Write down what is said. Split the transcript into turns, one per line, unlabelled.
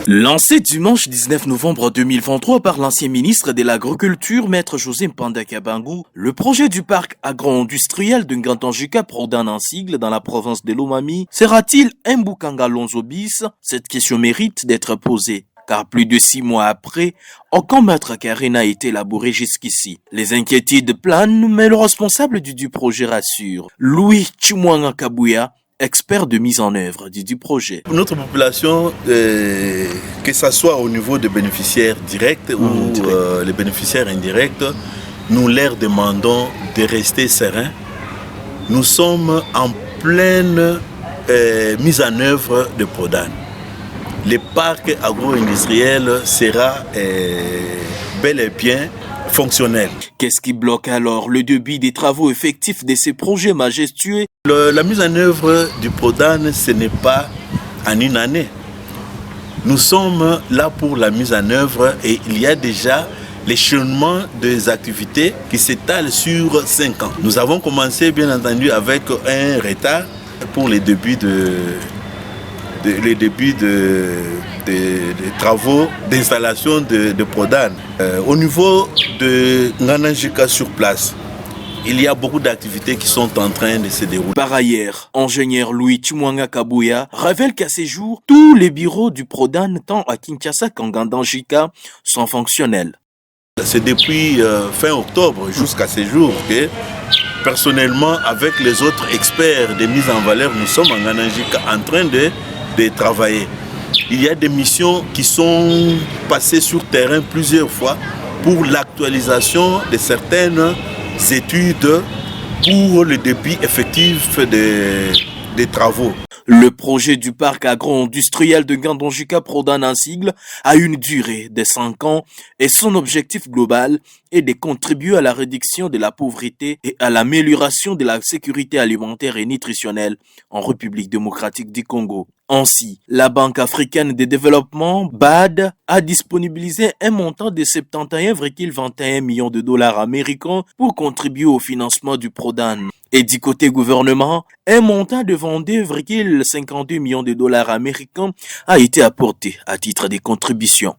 Lancé dimanche 19 novembre 2023 par l'ancien ministre de l'Agriculture, Maître José Mpanda Kabangu, le projet du parc agro-industriel de Ngantanjika Prodan en sigle dans la province de Lomami sera-t-il un Mbukanga Lonzo bis? Cette question mérite d'être posée. Car plus de 6 mois après, aucun mètre carré n'a été élaboré jusqu'ici. Les inquiétudes planent, mais le responsable du projet rassure. Louis Chimwanga Kabuya, expert de mise en œuvre du projet.
Notre population, que ce soit au niveau des bénéficiaires directs ou les bénéficiaires indirects, nous leur demandons de rester sereins. Nous sommes en pleine mise en œuvre de Prodan. Le parc agro-industriel sera bel et bien fonctionnel.
Qu'est-ce qui bloque alors le début des travaux effectifs de ces projets majestueux?
La mise en œuvre du Prodan, ce n'est pas en une année. Nous sommes là pour la mise en œuvre et il y a déjà l'échelonnement des activités qui s'étalent sur 5 ans. Nous avons commencé bien entendu avec un retard pour les débuts des travaux d'installation de Prodan. Au niveau de Ngantanjika sur place, il y a beaucoup d'activités qui sont en train de se dérouler.
Par ailleurs, ingénieur Louis Chimwanga Kabuya révèle qu'à ces jours, tous les bureaux du Prodan, tant à Kinshasa qu'en Ngantanjika, sont fonctionnels.
C'est depuis fin octobre jusqu'à ces jours que, personnellement, avec les autres experts de mise en valeur, nous sommes en Ngantanjika en train de travailler. Il y a des missions qui sont passées sur terrain plusieurs fois pour l'actualisation de certaines études pour le début effectif des travaux.
Le projet du parc agro-industriel de Ngantanjika Prodan en sigle a une durée de 5 ans et son objectif global est de contribuer à la réduction de la pauvreté et à l'amélioration de la sécurité alimentaire et nutritionnelle en République démocratique du Congo. Ainsi, la Banque africaine de développement, BAD, a disponibilisé un montant de 71,21 millions de dollars américains pour contribuer au financement du Prodan. Et du côté gouvernement, un montant de 22,52 millions de dollars américains a été apporté à titre de contribution.